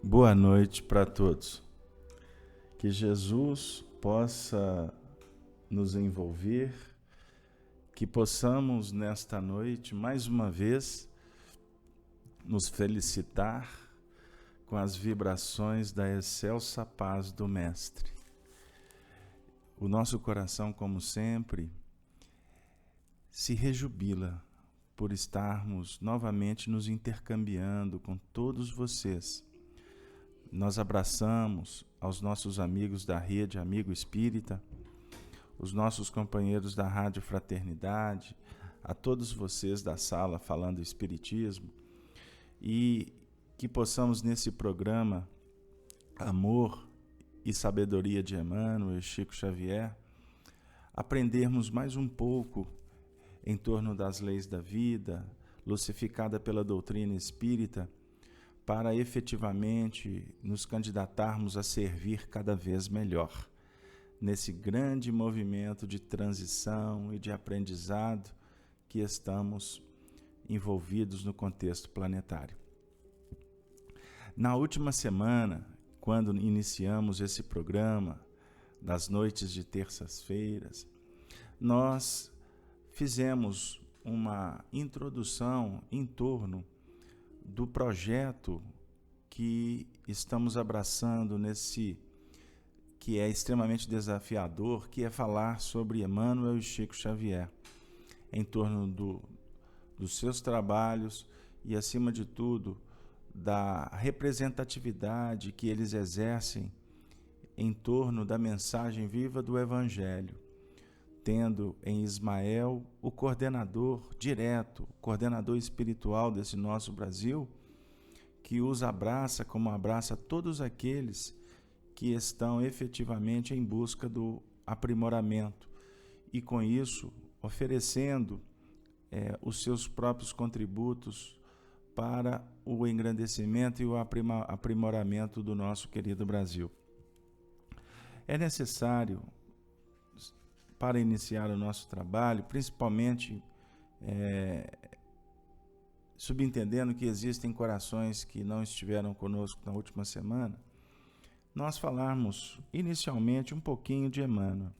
Boa noite para todos. Que Jesus possa nos envolver, que possamos nesta noite, mais uma vez, nos felicitar com as vibrações da excelsa paz do Mestre. O nosso coração, como sempre, se rejubila por estarmos novamente nos intercambiando com todos vocês. Nós abraçamos aos nossos amigos da rede Amigo Espírita, os nossos companheiros da Rádio Fraternidade, a todos vocês da sala Falando Espiritismo, e que possamos nesse programa Amor e Sabedoria de Emmanuel e Chico Xavier aprendermos mais um pouco em torno das leis da vida, lucificada pela doutrina espírita, para efetivamente nos candidatarmos a servir cada vez melhor nesse grande movimento de transição e de aprendizado que estamos envolvidos no contexto planetário. Na última semana, quando iniciamos esse programa das noites de terças-feiras, nós fizemos uma introdução em torno do projeto que estamos abraçando que é extremamente desafiador, que é falar sobre Emmanuel e Chico Xavier, em torno dos seus trabalhos e, acima de tudo, da representatividade que eles exercem em torno da mensagem viva do Evangelho, tendo em Ismael o coordenador direto, o coordenador espiritual desse nosso Brasil, que os abraça como abraça todos aqueles que estão efetivamente em busca do aprimoramento e, com isso, oferecendo os seus próprios contributos para o engrandecimento e o aprimoramento do nosso querido Brasil. É necessário, para iniciar o nosso trabalho, principalmente subentendendo que existem corações que não estiveram conosco na última semana, nós falarmos inicialmente um pouquinho de Emmanuel.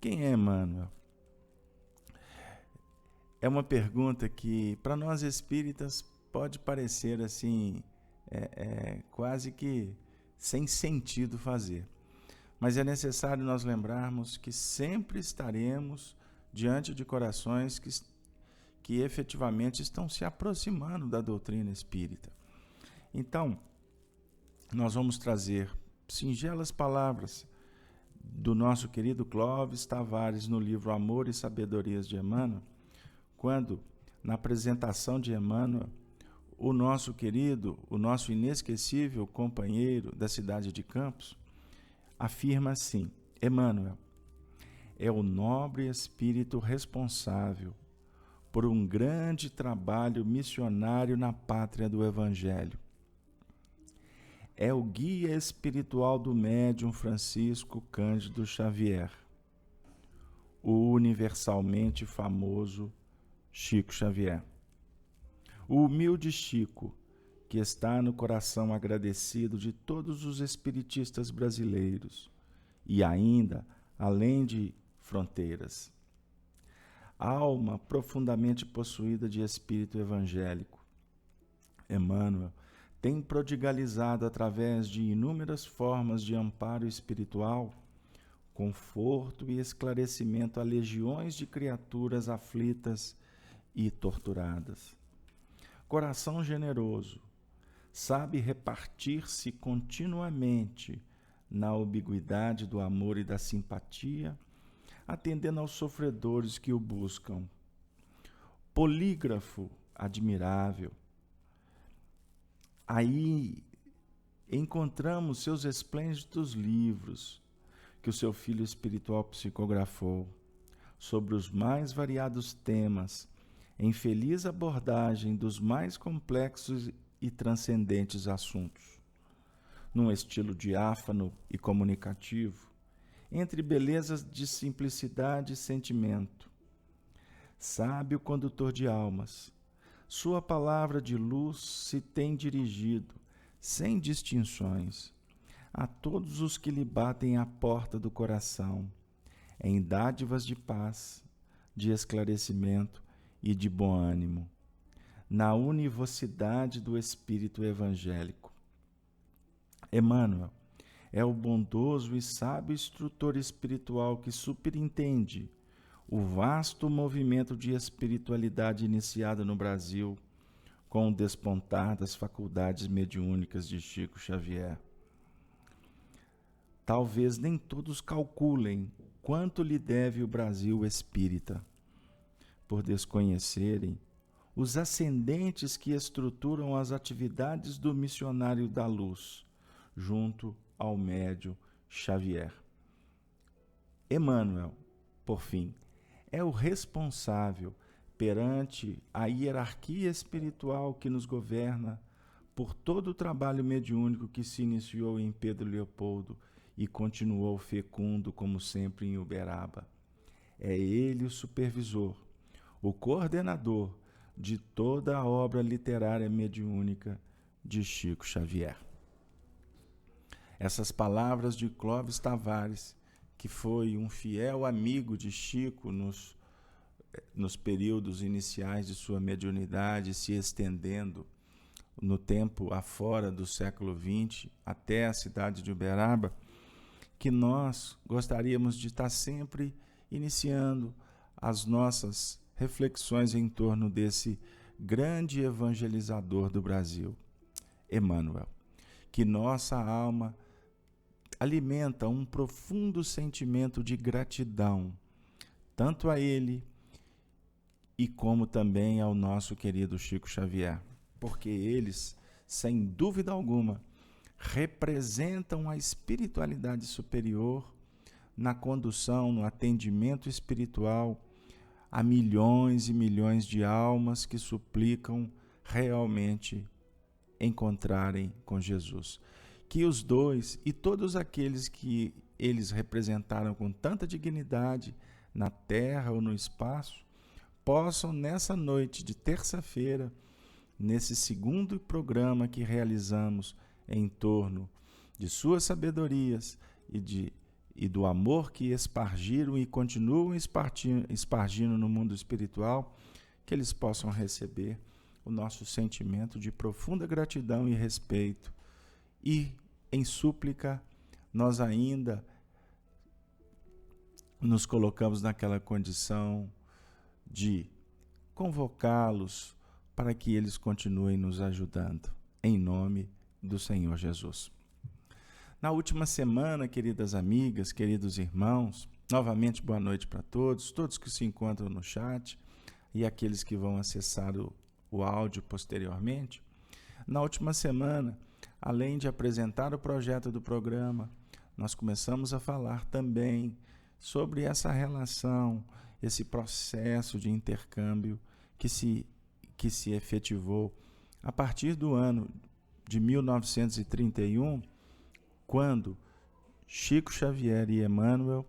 Quem é Emmanuel? É uma pergunta que, para nós espíritas, pode parecer assim, quase que sem sentido fazer. Mas é necessário nós lembrarmos que sempre estaremos diante de corações que efetivamente estão se aproximando da doutrina espírita. Então, nós vamos trazer singelas palavras do nosso querido Clóvis Tavares no livro Amor e Sabedorias de Emmanuel, quando, na apresentação de Emmanuel, o nosso querido, o nosso inesquecível companheiro da cidade de Campos, afirma assim: Emmanuel é o nobre espírito responsável por um grande trabalho missionário na pátria do Evangelho. É o guia espiritual do médium Francisco Cândido Xavier, o universalmente famoso Chico Xavier. O humilde Chico, que está no coração agradecido de todos os espiritistas brasileiros e ainda além de fronteiras. Alma profundamente possuída de espírito evangélico, Emmanuel tem prodigalizado através de inúmeras formas de amparo espiritual, conforto e esclarecimento a legiões de criaturas aflitas e torturadas. Coração generoso, sabe repartir-se continuamente na ambiguidade do amor e da simpatia, atendendo aos sofredores que o buscam. Polígrafo admirável. Aí encontramos seus esplêndidos livros que o seu filho espiritual psicografou sobre os mais variados temas, em feliz abordagem dos mais complexos e transcendentes assuntos, num estilo diáfano e comunicativo, entre belezas de simplicidade e sentimento. Sábio condutor de almas, sua palavra de luz se tem dirigido, sem distinções, a todos os que lhe batem à porta do coração, em dádivas de paz, de esclarecimento e de bom ânimo, na univocidade do Espírito evangélico. Emmanuel é o bondoso e sábio instrutor espiritual que superintende o vasto movimento de espiritualidade iniciado no Brasil com o despontar das faculdades mediúnicas de Chico Xavier. Talvez nem todos calculem quanto lhe deve o Brasil espírita, por desconhecerem os ascendentes que estruturam as atividades do missionário da luz, junto ao médium Xavier. Emmanuel, por fim, é o responsável perante a hierarquia espiritual que nos governa por todo o trabalho mediúnico que se iniciou em Pedro Leopoldo e continuou fecundo, como sempre, em Uberaba. É ele o supervisor, o coordenador de toda a obra literária mediúnica de Chico Xavier. Essas palavras de Clóvis Tavares, que foi um fiel amigo de Chico nos períodos iniciais de sua mediunidade, se estendendo no tempo afora do século XX até a cidade de Uberaba, que nós gostaríamos de estar sempre iniciando as nossas reflexões em torno desse grande evangelizador do Brasil, Emmanuel, que nossa alma alimenta um profundo sentimento de gratidão, tanto a ele e como também ao nosso querido Chico Xavier, porque eles, sem dúvida alguma, representam a espiritualidade superior na condução, no atendimento espiritual a milhões e milhões de almas que suplicam realmente encontrarem com Jesus. Que os dois e todos aqueles que eles representaram com tanta dignidade na terra ou no espaço, possam nessa noite de terça-feira, nesse segundo programa que realizamos em torno de suas sabedorias e do amor que espargiram e continuam espargindo no mundo espiritual, que eles possam receber o nosso sentimento de profunda gratidão e respeito. E, em súplica, nós ainda nos colocamos naquela condição de convocá-los para que eles continuem nos ajudando, em nome do Senhor Jesus. Na última semana, queridas amigas, queridos irmãos, novamente boa noite para todos que se encontram no chat e aqueles que vão acessar o áudio posteriormente. Na última semana, além de apresentar o projeto do programa, nós começamos a falar também sobre essa relação, esse processo de intercâmbio que se efetivou a partir do ano de 1931, quando Chico Xavier e Emmanuel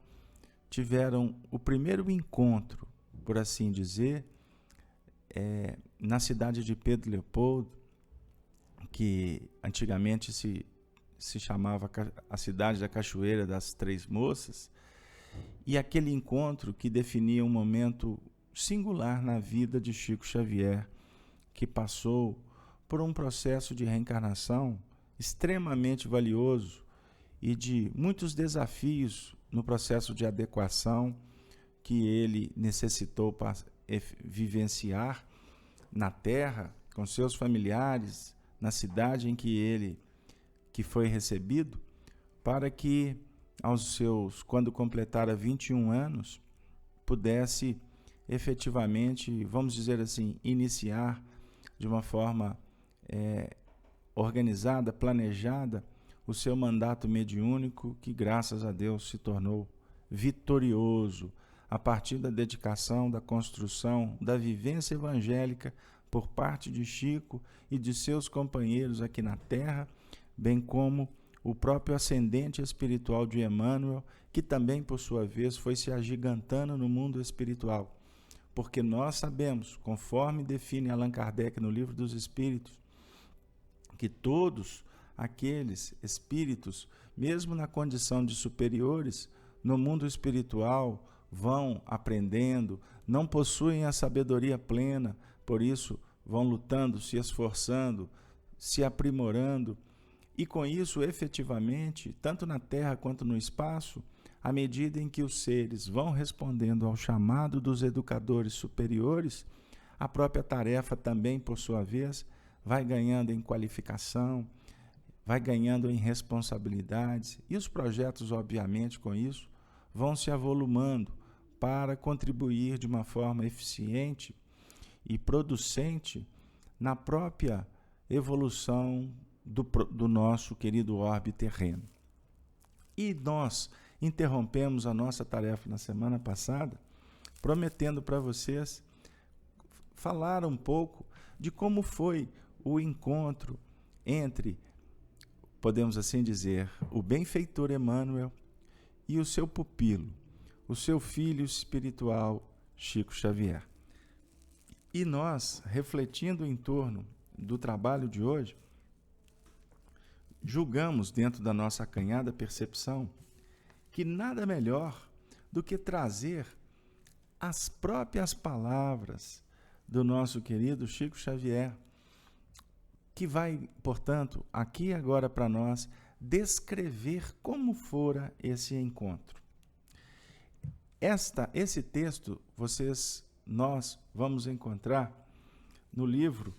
tiveram o primeiro encontro, por assim dizer, na cidade de Pedro Leopoldo, que antigamente se chamava a cidade da Cachoeira das Três Moças, e aquele encontro que definia um momento singular na vida de Chico Xavier, que passou por um processo de reencarnação extremamente valioso e de muitos desafios no processo de adequação que ele necessitou para vivenciar na Terra, com seus familiares, na cidade em que foi recebido, para que quando completara 21 anos, pudesse efetivamente, vamos dizer assim, iniciar de uma forma organizada, planejada, o seu mandato mediúnico, que graças a Deus se tornou vitorioso a partir da dedicação, da construção, da vivência evangélica por parte de Chico e de seus companheiros aqui na Terra, bem como o próprio ascendente espiritual de Emmanuel, que também, por sua vez, foi se agigantando no mundo espiritual. Porque nós sabemos, conforme define Allan Kardec no Livro dos Espíritos, que todos aqueles espíritos, mesmo na condição de superiores, no mundo espiritual, vão aprendendo, não possuem a sabedoria plena, por isso vão lutando, se esforçando, se aprimorando, e com isso, efetivamente, tanto na Terra quanto no espaço, à medida em que os seres vão respondendo ao chamado dos educadores superiores, a própria tarefa também, por sua vez, vai ganhando em qualificação, vai ganhando em responsabilidades, e os projetos, obviamente, com isso, vão se avolumando para contribuir de uma forma eficiente e producente na própria evolução do nosso querido orbe terreno. E nós interrompemos a nossa tarefa na semana passada, prometendo para vocês falar um pouco de como foi o encontro entre, podemos assim dizer, o benfeitor Emmanuel e o seu pupilo, o seu filho espiritual, Chico Xavier. E nós, refletindo em torno do trabalho de hoje, julgamos, dentro da nossa acanhada percepção, que nada melhor do que trazer as próprias palavras do nosso querido Chico Xavier, que vai, portanto, aqui e agora para nós, descrever como fora esse encontro. Esse texto, nós vamos encontrar no livro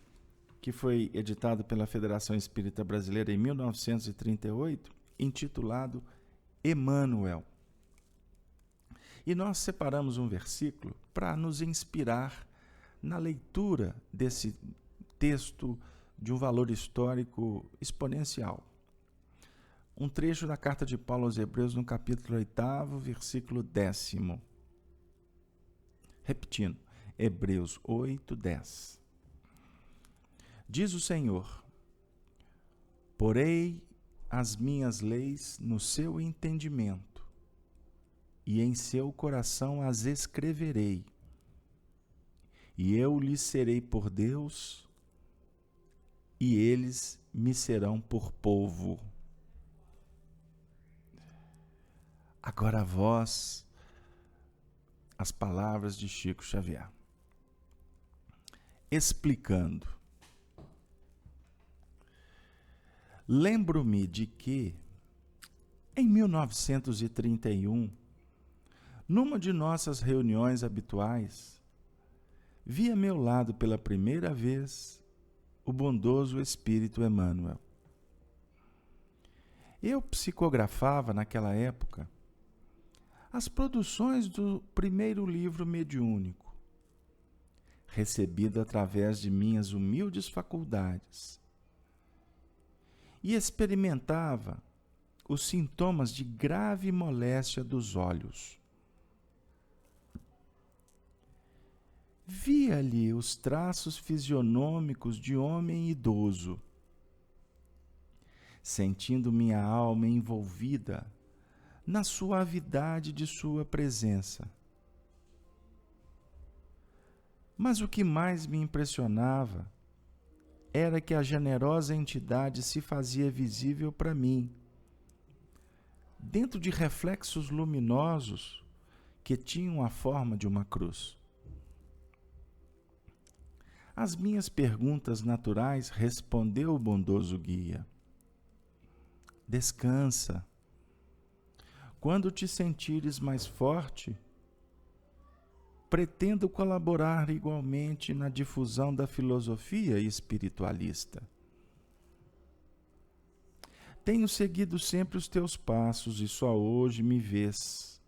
que foi editado pela Federação Espírita Brasileira em 1938, intitulado Emmanuel. E nós separamos um versículo para nos inspirar na leitura desse texto de um valor histórico exponencial. Um trecho da Carta de Paulo aos Hebreus, no capítulo 8, versículo 10. Repetindo, Hebreus 8, 10. Diz o Senhor: porei as minhas leis no seu entendimento, e em seu coração as escreverei, e eu lhes serei por Deus, e eles me serão por povo. Agora a vós, as palavras de Chico Xavier. Explicando. Lembro-me de que, em 1931, numa de nossas reuniões habituais, vi a meu lado pela primeira vez o bondoso Espírito Emmanuel. Eu psicografava, naquela época, as produções do primeiro livro mediúnico, recebido através de minhas humildes faculdades, e experimentava os sintomas de grave moléstia dos olhos. Via-lhe os traços fisionômicos de homem idoso, sentindo minha alma envolvida na suavidade de sua presença. Mas o que mais me impressionava era que a generosa entidade se fazia visível para mim, dentro de reflexos luminosos que tinham a forma de uma cruz. Às minhas perguntas naturais respondeu o bondoso guia: descansa. Quando te sentires mais forte, pretendo colaborar igualmente na difusão da filosofia espiritualista. Tenho seguido sempre os teus passos e só hoje me vês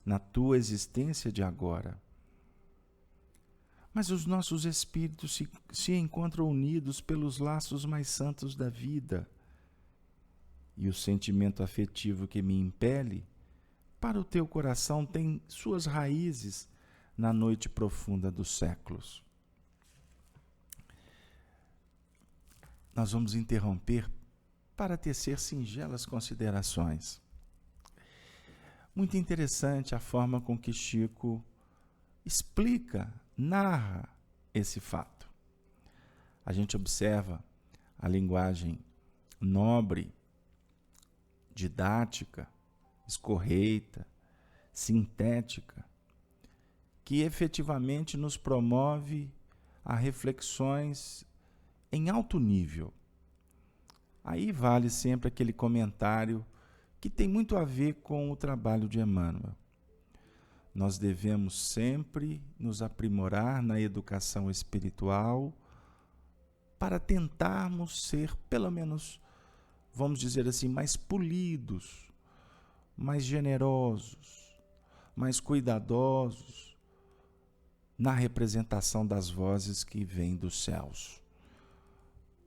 na tua existência de agora. Mas os nossos espíritos se encontram unidos pelos laços mais santos da vida, e o sentimento afetivo que me impele para o teu coração tem suas raízes na noite profunda dos séculos. Nós vamos interromper para tecer singelas considerações. Muito interessante a forma com que Chico explica, narra esse fato. A gente observa a linguagem nobre, didática, escorreita, sintética, que efetivamente nos promove a reflexões em alto nível. Aí vale sempre aquele comentário que tem muito a ver com o trabalho de Emmanuel. Nós devemos sempre nos aprimorar na educação espiritual para tentarmos ser, pelo menos, vamos dizer assim, mais polidos, mais generosos, mais cuidadosos na representação das vozes que vêm dos céus.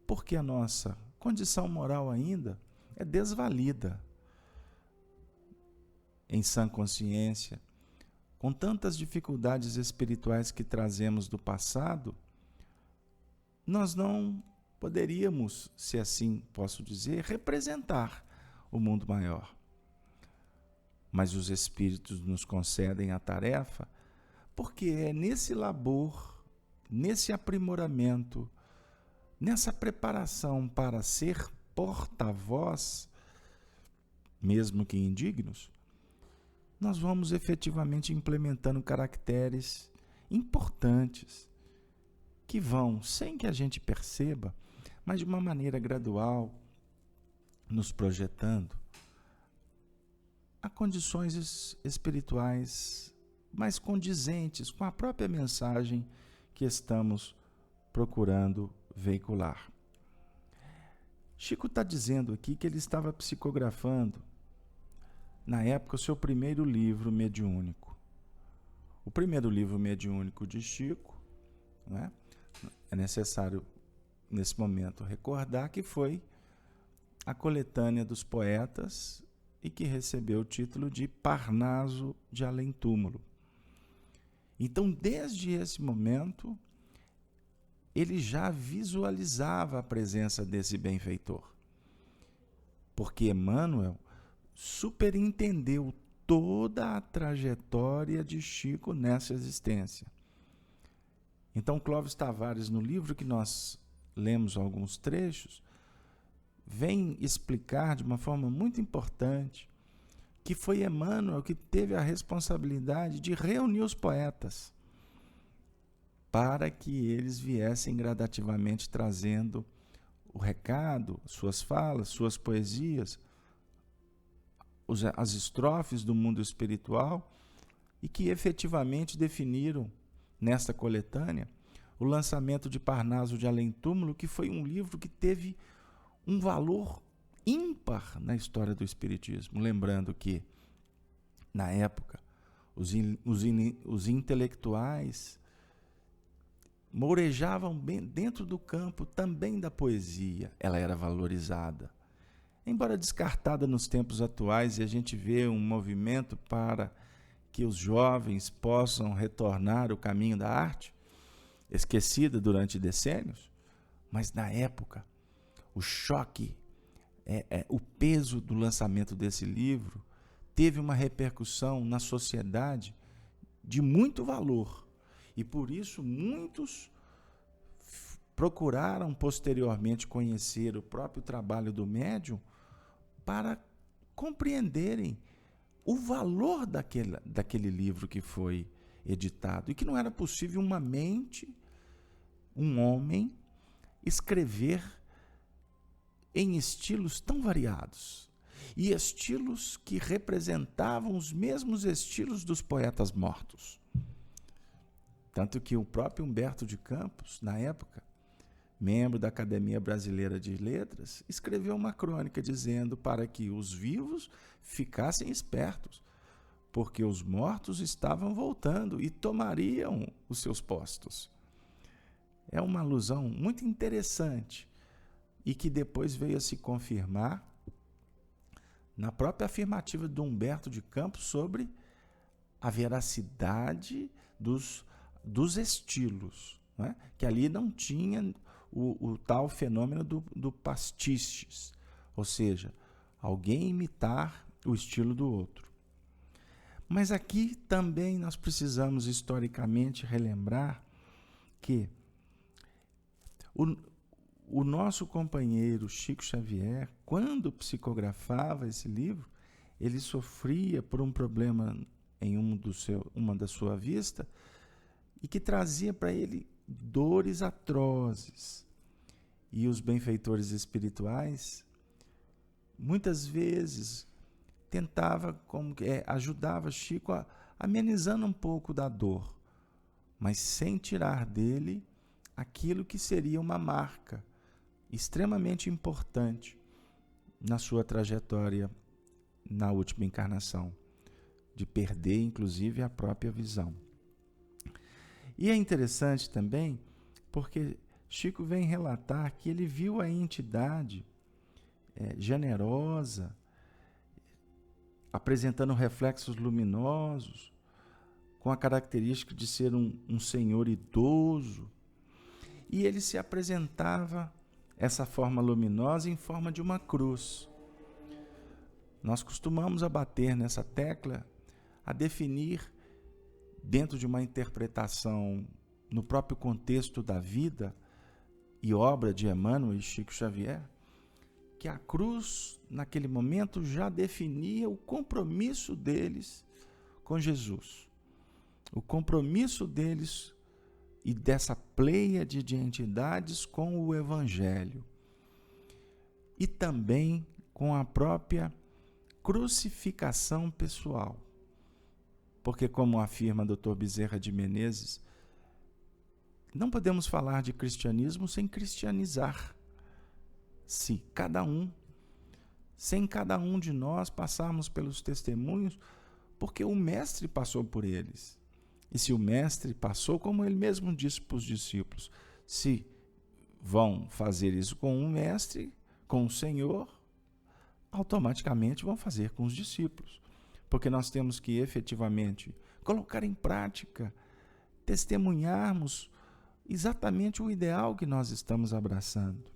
Porque a nossa condição moral ainda é desvalida. Em sã consciência, com tantas dificuldades espirituais que trazemos do passado, nós não poderíamos, se assim posso dizer, representar o mundo maior. Mas os Espíritos nos concedem a tarefa porque é nesse labor, nesse aprimoramento, nessa preparação para ser porta-voz, mesmo que indignos, nós vamos efetivamente implementando caracteres importantes que vão, sem que a gente perceba, mas de uma maneira gradual, nos projetando a condições espirituais mais condizentes com a própria mensagem que estamos procurando veicular. Chico está dizendo aqui que ele estava psicografando, na época, o seu primeiro livro mediúnico. O primeiro livro mediúnico de Chico, né, é necessário, nesse momento, recordar que foi a coletânea dos poetas e que recebeu o título de Parnaso de Além-Túmulo. Então, desde esse momento, ele já visualizava a presença desse benfeitor. Porque Emmanuel superentendeu toda a trajetória de Chico nessa existência. Então, Clóvis Tavares, no livro que nós lemos alguns trechos, vem explicar de uma forma muito importante que foi Emmanuel que teve a responsabilidade de reunir os poetas para que eles viessem gradativamente trazendo o recado, suas falas, suas poesias, as estrofes do mundo espiritual e que efetivamente definiram, nesta coletânea, o lançamento de Parnaso de Além-Túmulo, que foi um livro que teve um valor ímpar na história do Espiritismo. Lembrando que, na época, os intelectuais mourejavam bem dentro do campo também da poesia. Ela era valorizada. Embora descartada nos tempos atuais, e a gente vê um movimento para que os jovens possam retornar ao caminho da arte, esquecida durante decênios, mas na época, o choque, o peso do lançamento desse livro teve uma repercussão na sociedade de muito valor. E por isso muitos procuraram posteriormente conhecer o próprio trabalho do médium para compreenderem o valor daquele livro que foi editado. E que não era possível uma mente, um homem, escrever em estilos tão variados. E estilos que representavam os mesmos estilos dos poetas mortos. Tanto que o próprio Humberto de Campos, na época, membro da Academia Brasileira de Letras, escreveu uma crônica dizendo para que os vivos ficassem espertos, porque os mortos estavam voltando e tomariam os seus postos. É uma alusão muito interessante e que depois veio a se confirmar na própria afirmativa de Humberto de Campos sobre a veracidade dos estilos, né? Que ali não tinha o tal fenômeno do pastiches, ou seja, alguém imitar o estilo do outro. Mas aqui também nós precisamos historicamente relembrar que o nosso companheiro Chico Xavier, quando psicografava esse livro, ele sofria por um problema em uma da sua vista e que trazia para ele dores atrozes. E os benfeitores espirituais, muitas vezes, ajudava Chico amenizando um pouco da dor, mas sem tirar dele aquilo que seria uma marca extremamente importante na sua trajetória na última encarnação, de perder, inclusive, a própria visão. E é interessante também, porque Chico vem relatar que ele viu a entidade generosa, apresentando reflexos luminosos, com a característica de ser um senhor idoso, e ele se apresentava, essa forma luminosa, em forma de uma cruz. Nós costumamos abater nessa tecla, a definir, dentro de uma interpretação no próprio contexto da vida e obra de Emmanuel e Chico Xavier, que a cruz, naquele momento, já definia o compromisso deles com Jesus. O compromisso deles e dessa pleiade de entidades com o Evangelho. E também com a própria crucificação pessoal. Porque, como afirma Dr. Bezerra de Menezes, não podemos falar de cristianismo sem cristianizar. Se sem cada um de nós passarmos pelos testemunhos, porque o Mestre passou por eles. E se o Mestre passou, como ele mesmo disse para os discípulos, se vão fazer isso com o Mestre, com o Senhor, automaticamente vão fazer com os discípulos. Porque nós temos que efetivamente colocar em prática, testemunharmos exatamente o ideal que nós estamos abraçando.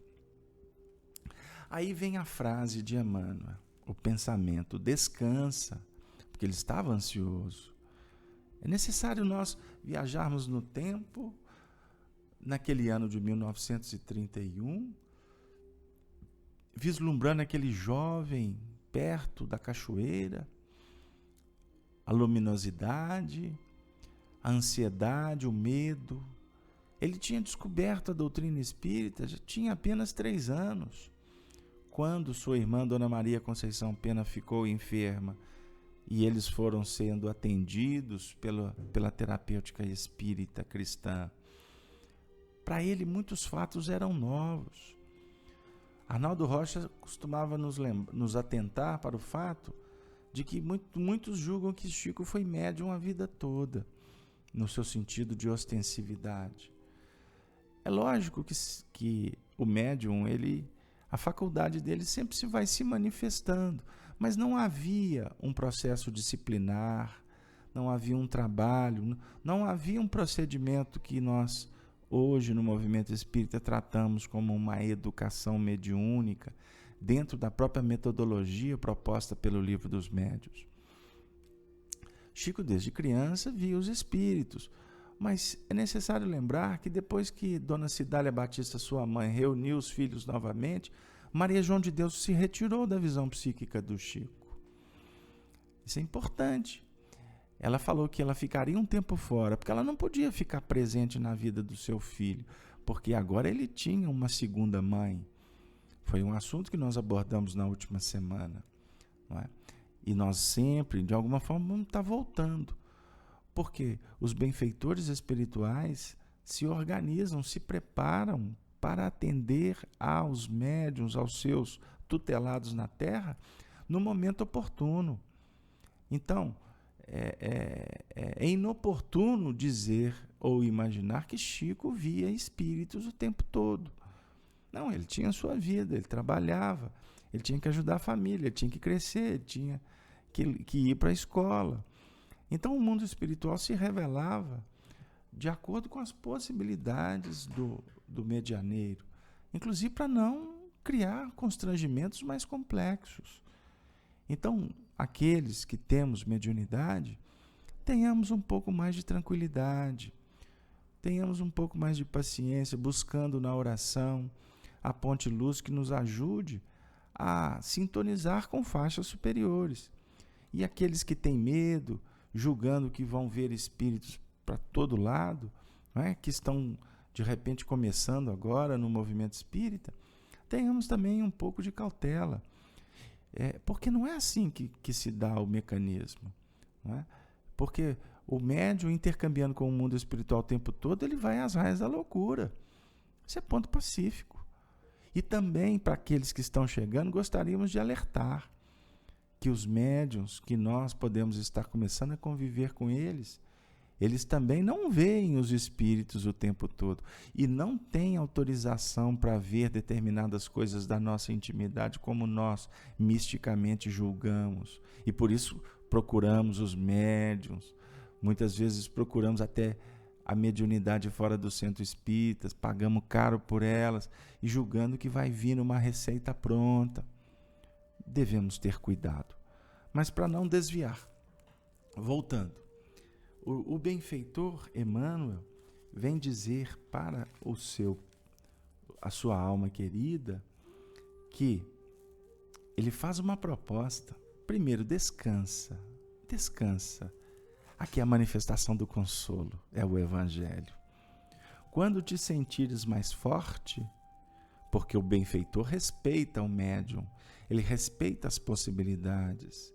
Aí vem a frase de Emmanuel, o pensamento: descansa, porque ele estava ansioso. É necessário nós viajarmos no tempo, naquele ano de 1931, vislumbrando aquele jovem perto da cachoeira, a luminosidade, a ansiedade, o medo. Ele tinha descoberto a doutrina espírita, já tinha apenas 3 anos, quando sua irmã Dona Maria Conceição Pena ficou enferma e eles foram sendo atendidos pela terapêutica espírita cristã. Para ele, muitos fatos eram novos. Arnaldo Rocha costumava nos atentar para o fato de que muitos julgam que Chico foi médium a vida toda, no seu sentido de ostensividade. É lógico que o médium, a faculdade dele sempre vai se manifestando, mas não havia um processo disciplinar, não havia um trabalho, não havia um procedimento que nós, hoje, no movimento espírita, tratamos como uma educação mediúnica, dentro da própria metodologia proposta pelo Livro dos Médiuns. Chico, desde criança, via os espíritos, mas é necessário lembrar que depois que Dona Cidália Batista, sua mãe, reuniu os filhos novamente, Maria João de Deus se retirou da visão psíquica do Chico. Isso é importante. Ela falou que ela ficaria um tempo fora, porque ela não podia ficar presente na vida do seu filho, porque agora ele tinha uma segunda mãe. Foi um assunto que nós abordamos na última semana, não é? E nós sempre, de alguma forma, vamos estar voltando, porque os benfeitores espirituais se organizam, se preparam para atender aos médiuns, aos seus tutelados na Terra, no momento oportuno. Então, é inoportuno dizer ou imaginar que Chico via espíritos o tempo todo. Não, ele tinha a sua vida, ele trabalhava, ele tinha que ajudar a família, ele tinha que crescer, ele tinha que ir para a escola. Então o mundo espiritual se revelava de acordo com as possibilidades do medianeiro, inclusive para não criar constrangimentos mais complexos. Então, aqueles que temos mediunidade, tenhamos um pouco mais de tranquilidade, tenhamos um pouco mais de paciência, buscando na oração a ponte luz que nos ajude a sintonizar com faixas superiores. E aqueles que têm medo, julgando que vão ver espíritos para todo lado, não é? Que estão de repente começando agora no movimento espírita, tenhamos também um pouco de cautela. Porque não é assim que se dá o mecanismo. Não é? Porque o médium, intercambiando com o mundo espiritual o tempo todo, ele vai às raias da loucura. Isso é ponto pacífico. E também, para aqueles que estão chegando, gostaríamos de alertar que os médiuns, que nós podemos estar começando a conviver com eles, eles também não veem os espíritos o tempo todo e não têm autorização para ver determinadas coisas da nossa intimidade como nós misticamente julgamos. E por isso procuramos os médiuns, muitas vezes procuramos até a mediunidade fora do centro espírita, pagamos caro por elas e julgando que vai vir uma receita pronta. Devemos ter cuidado, mas para não desviar. Voltando, o benfeitor Emmanuel vem dizer para a sua alma querida que ele faz uma proposta. Primeiro, descansa. Aqui é a manifestação do consolo, é o Evangelho. Quando te sentires mais forte, porque o benfeitor respeita o médium, ele respeita as possibilidades,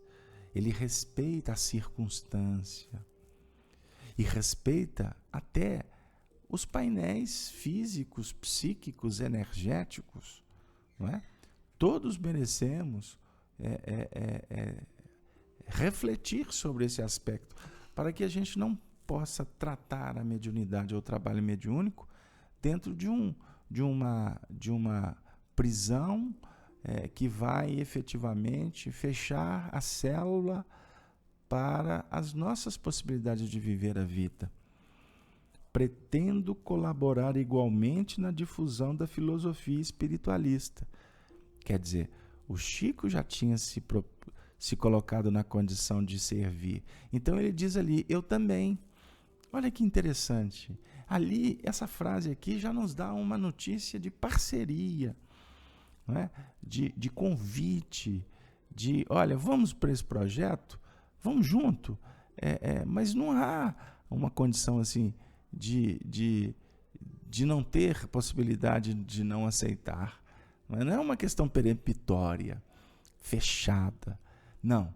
ele respeita a circunstância e respeita até os painéis físicos, psíquicos, energéticos, não é? Todos merecemos refletir sobre esse aspecto, para que a gente não possa tratar a mediunidade ou o trabalho mediúnico dentro de uma prisão que vai efetivamente fechar a célula para as nossas possibilidades de viver a vida. Pretendo colaborar igualmente na difusão da filosofia espiritualista. Quer dizer, o Chico já tinha se colocado na condição de servir. Então ele diz ali, eu também. Olha que interessante. Ali, essa frase aqui já nos dá uma notícia de parceria, não é? de convite, de, olha, vamos para esse projeto, vamos junto. Mas não há uma condição assim de não ter possibilidade de não aceitar. Não é uma questão peremptória, fechada. Não,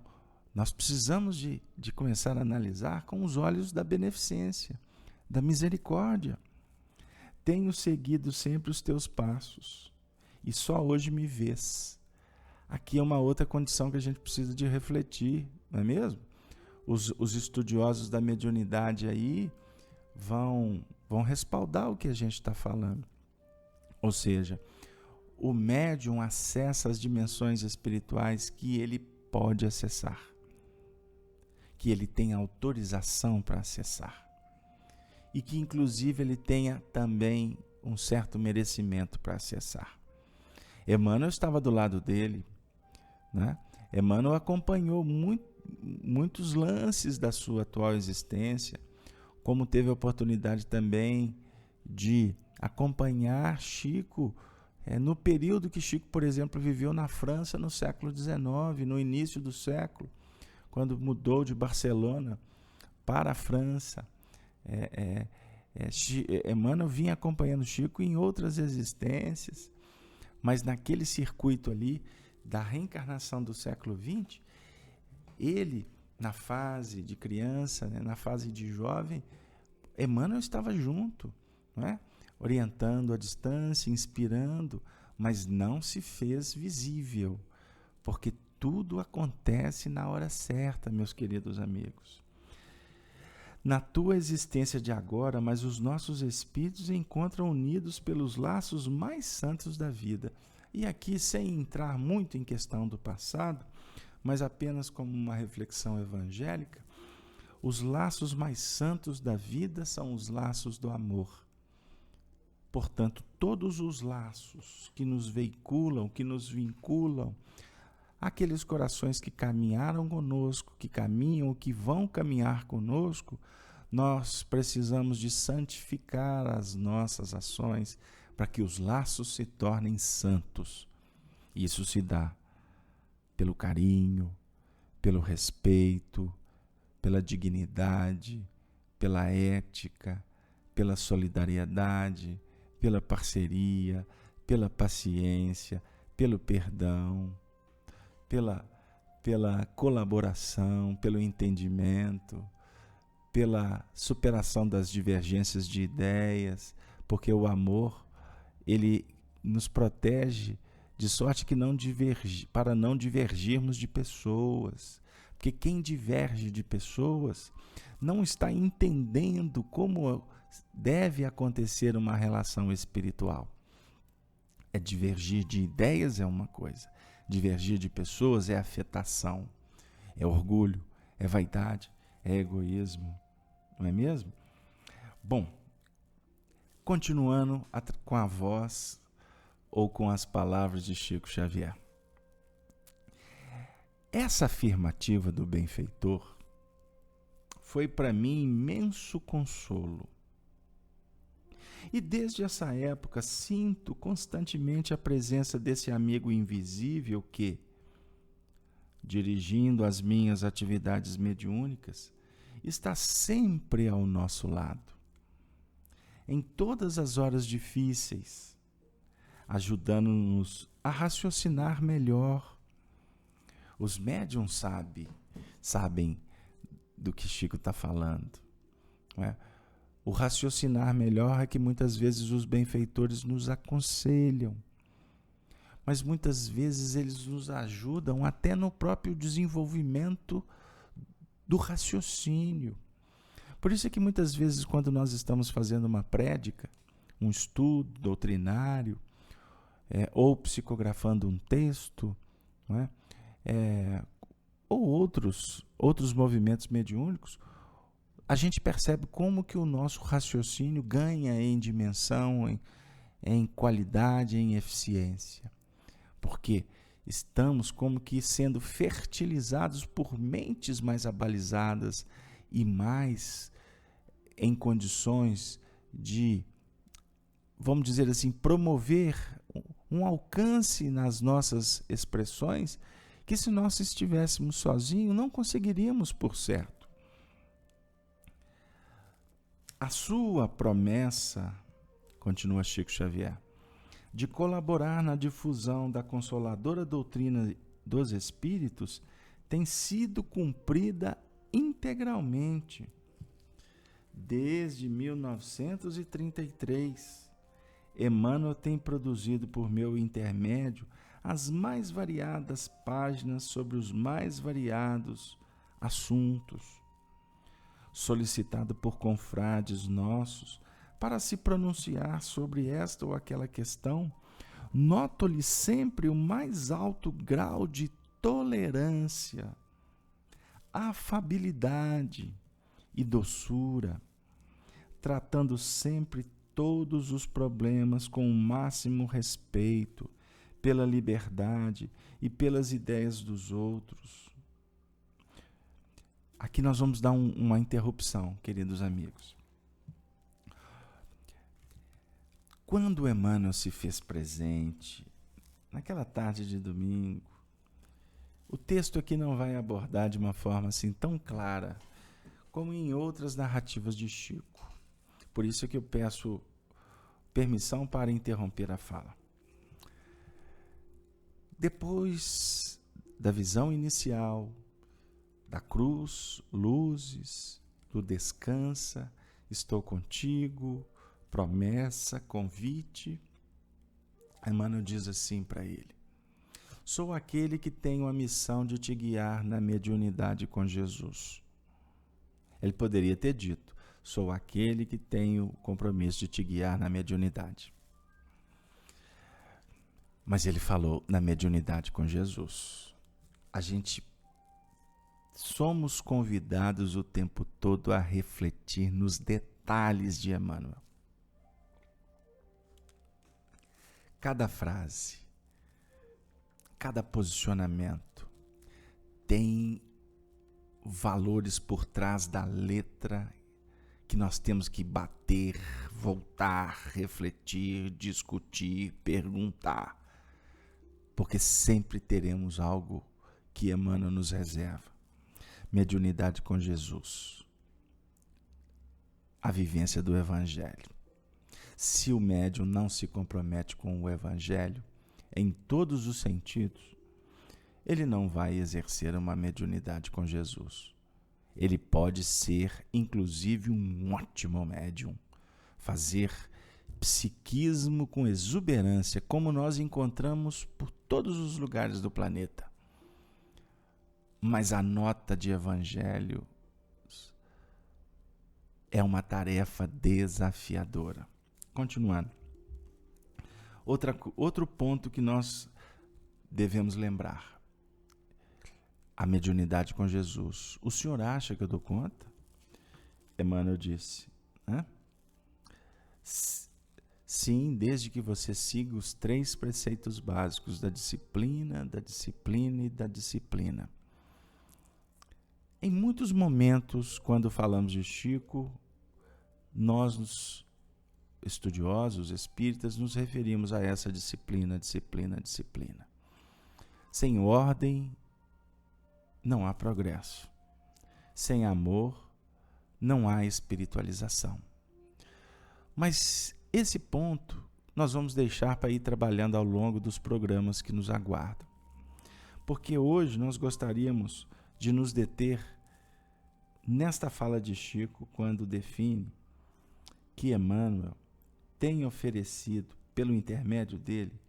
nós precisamos de começar a analisar com os olhos da beneficência, da misericórdia. Tenho seguido sempre os teus passos e só hoje me vês. Aqui é uma outra condição que a gente precisa de refletir, não é mesmo? Os estudiosos da mediunidade aí vão respaldar o que a gente está falando. Ou seja, o médium acessa as dimensões espirituais que ele pode acessar, que ele tem autorização para acessar e que inclusive ele tenha também um certo merecimento para acessar. Emmanuel estava do lado dele, né? Emmanuel acompanhou muitos lances da sua atual existência, como teve a oportunidade também de acompanhar Chico no período que Chico, por exemplo, viveu na França no século XIX, no início do século, quando mudou de Barcelona para a França. Emmanuel vinha acompanhando Chico em outras existências, mas naquele circuito ali da reencarnação do século XX, ele, na fase de criança, na fase de jovem, Emmanuel estava junto, não é? Orientando à distância, inspirando, mas não se fez visível, porque tudo acontece na hora certa, meus queridos amigos. Na tua existência de agora, mas os nossos espíritos se encontram unidos pelos laços mais santos da vida. E aqui, sem entrar muito em questão do passado, mas apenas como uma reflexão evangélica, os laços mais santos da vida são os laços do amor. Portanto, todos os laços que nos veiculam, que nos vinculam, aqueles corações que caminharam conosco, que caminham, que vão caminhar conosco, nós precisamos de santificar as nossas ações para que os laços se tornem santos. Isso se dá pelo carinho, pelo respeito, pela dignidade, pela ética, pela solidariedade, pela parceria, pela paciência, pelo perdão, pela colaboração, pelo entendimento, pela superação das divergências de ideias, porque o amor, ele nos protege de sorte que para não divergirmos de pessoas. Porque quem diverge de pessoas não está entendendo como deve acontecer uma relação espiritual. Divergir de ideias é uma coisa, divergir de pessoas é afetação, é orgulho, é vaidade, é egoísmo, não é mesmo? Bom, continuando com a voz ou com as palavras de Chico Xavier. Essa afirmativa do benfeitor foi para mim imenso consolo. E desde essa época sinto constantemente a presença desse amigo invisível que, dirigindo as minhas atividades mediúnicas, está sempre ao nosso lado, em todas as horas difíceis, ajudando-nos a raciocinar melhor. Os médiuns sabem do que Chico está falando, não é? O raciocinar melhor é que muitas vezes os benfeitores nos aconselham, mas muitas vezes eles nos ajudam até no próprio desenvolvimento do raciocínio. Por isso é que muitas vezes quando nós estamos fazendo uma prédica, um estudo doutrinário, ou psicografando um texto, não é? Ou outros movimentos mediúnicos, a gente percebe como que o nosso raciocínio ganha em dimensão, em qualidade, em eficiência. Porque estamos como que sendo fertilizados por mentes mais abalizadas e mais em condições de, vamos dizer assim, promover um alcance nas nossas expressões que se nós estivéssemos sozinhos não conseguiríamos, por certo. A sua promessa, continua Chico Xavier, de colaborar na difusão da consoladora doutrina dos espíritos tem sido cumprida integralmente. Desde 1933, Emmanuel tem produzido por meu intermédio as mais variadas páginas sobre os mais variados assuntos, solicitado por confrades nossos para se pronunciar sobre esta ou aquela questão, noto-lhe sempre o mais alto grau de tolerância, afabilidade e doçura, tratando sempre todos os problemas com o máximo respeito pela liberdade e pelas ideias dos outros. Aqui nós vamos dar uma interrupção, queridos amigos. Quando Emmanuel se fez presente, naquela tarde de domingo, o texto aqui não vai abordar de uma forma assim tão clara como em outras narrativas de Chico. Por isso é que eu peço permissão para interromper a fala. Depois da visão inicial, da cruz, luzes, do descansa, estou contigo, promessa, convite, Emmanuel diz assim para ele: sou aquele que tenho a missão de te guiar na mediunidade com Jesus. Ele poderia ter dito: sou aquele que tenho o compromisso de te guiar na mediunidade. Mas ele falou na mediunidade com Jesus. A gente somos convidados o tempo todo a refletir nos detalhes de Emmanuel. Cada frase, cada posicionamento tem valores por trás da letra que nós temos que bater, voltar, refletir, discutir, perguntar, porque sempre teremos algo que Emmanuel nos reserva. Mediunidade com Jesus, a vivência do Evangelho. Se o médium não se compromete com o Evangelho, em todos os sentidos, ele não vai exercer uma mediunidade com Jesus. Ele pode ser, inclusive, um ótimo médium, fazer psiquismo com exuberância, como nós encontramos por todos os lugares do planeta. Mas a nota de Evangelho é uma tarefa desafiadora. Continuando. Outro ponto que nós devemos lembrar. A mediunidade com Jesus. O senhor acha que eu dou conta? Emmanuel disse. Né? Sim, desde que você siga os 3 preceitos básicos da disciplina, da disciplina e da disciplina. Em muitos momentos, quando falamos de Chico, nós, estudiosos, espíritas, nos referimos a essa disciplina. Sem ordem, não há progresso. Sem amor, não há espiritualização. Mas esse ponto nós vamos deixar para ir trabalhando ao longo dos programas que nos aguardam. Porque hoje nós gostaríamos de nos deter nesta fala de Chico, quando define que Emmanuel tem oferecido, pelo intermédio dele,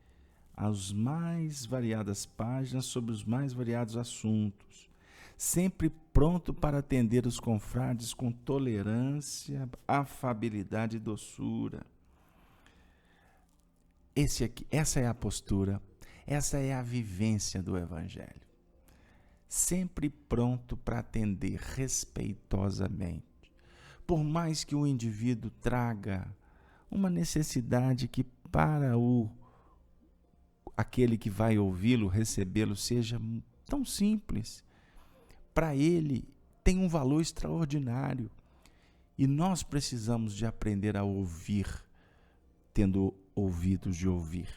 as mais variadas páginas sobre os mais variados assuntos, sempre pronto para atender os confrades com tolerância, afabilidade e doçura. Essa é a postura, essa é a vivência do Evangelho. Sempre pronto para atender respeitosamente. Por mais que o indivíduo traga uma necessidade que para aquele que vai ouvi-lo, recebê-lo, seja tão simples, para ele tem um valor extraordinário. E nós precisamos de aprender a ouvir, tendo ouvidos de ouvir.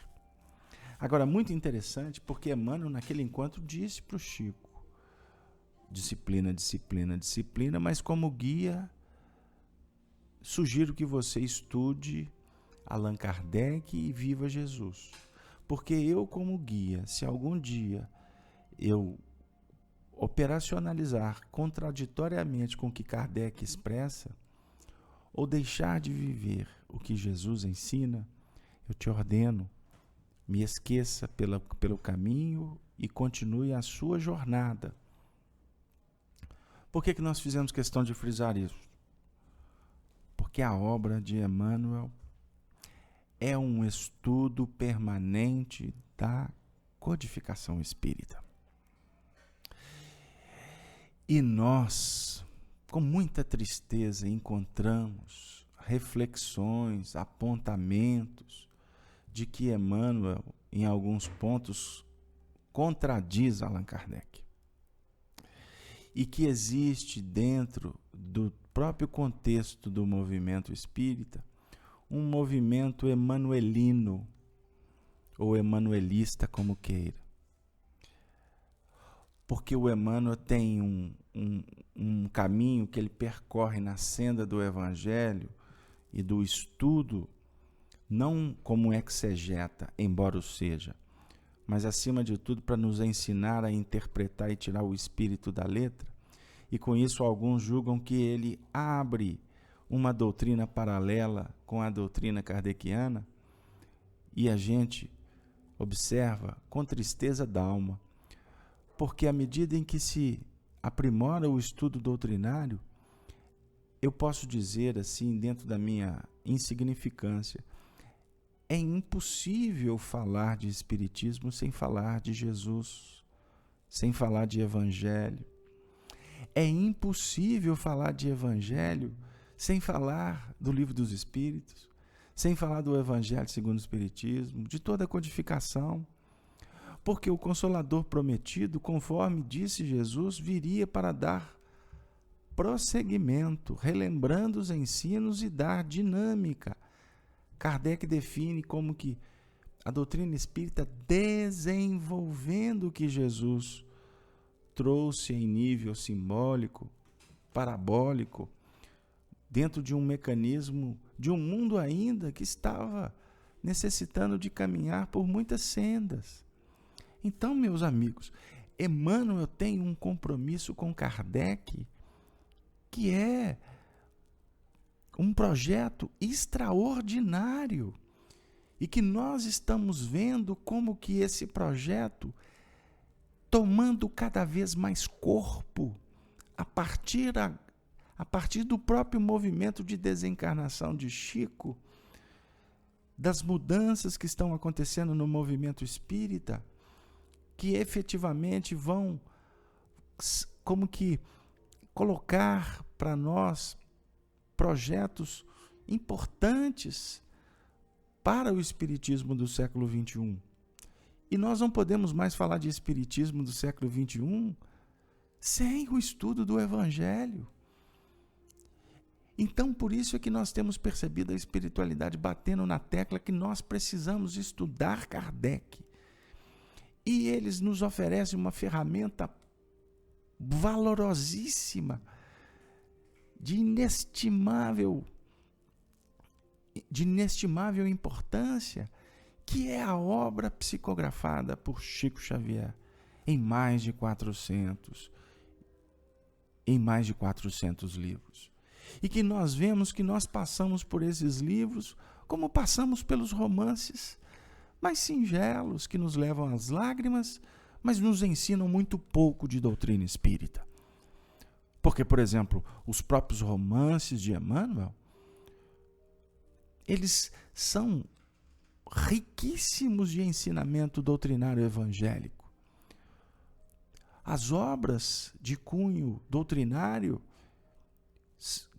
Agora, muito interessante, porque Emmanuel, naquele encontro, disse para o Chico, disciplina, mas como guia, sugiro que você estude Allan Kardec e viva Jesus. Porque eu, como guia, se algum dia eu operacionalizar contraditoriamente com o que Kardec expressa, ou deixar de viver o que Jesus ensina, eu te ordeno, me esqueça pelo caminho e continue a sua jornada. Por que nós fizemos questão de frisar isso? Porque a obra de Emmanuel é um estudo permanente da codificação espírita. E nós, com muita tristeza, encontramos reflexões, apontamentos de que Emmanuel, em alguns pontos, contradiz Allan Kardec. E que existe dentro do próprio contexto do movimento espírita um movimento emanuelino, ou emanuelista, como queira. Porque o Emmanuel tem um caminho que ele percorre na senda do Evangelho e do estudo, não como exegeta, embora o seja, mas acima de tudo para nos ensinar a interpretar e tirar o espírito da letra, e com isso alguns julgam que ele abre uma doutrina paralela com a doutrina kardeciana, e a gente observa com tristeza d'alma, porque à medida em que se aprimora o estudo doutrinário, eu posso dizer assim, dentro da minha insignificância, é impossível falar de Espiritismo sem falar de Jesus, sem falar de Evangelho. É impossível falar de Evangelho sem falar do Livro dos Espíritos, sem falar do Evangelho segundo o Espiritismo, de toda a codificação. Porque o Consolador prometido, conforme disse Jesus, viria para dar prosseguimento, relembrando os ensinos e dar dinâmica Kardec define como que a doutrina espírita desenvolvendo o que Jesus trouxe em nível simbólico, parabólico, dentro de um mecanismo, de um mundo ainda que estava necessitando de caminhar por muitas sendas. Então, meus amigos, Emmanuel tem um compromisso com Kardec que é um projeto extraordinário e que nós estamos vendo como que esse projeto tomando cada vez mais corpo a partir do próprio movimento de desencarnação de Chico, das mudanças que estão acontecendo no movimento espírita, que efetivamente vão como que colocar para nós projetos importantes para o espiritismo do século XXI. E nós não podemos mais falar de espiritismo do século XXI sem o estudo do Evangelho. Então, por isso é que nós temos percebido a espiritualidade batendo na tecla que nós precisamos estudar Kardec. E eles nos oferecem uma ferramenta valorosíssima, de inestimável importância, que é a obra psicografada por Chico Xavier em mais de 400 livros. E que nós vemos que nós passamos por esses livros como passamos pelos romances mais singelos, que nos levam às lágrimas, mas nos ensinam muito pouco de doutrina espírita. Porque, por exemplo, os próprios romances de Emmanuel, eles são riquíssimos de ensinamento doutrinário evangélico. As obras de cunho doutrinário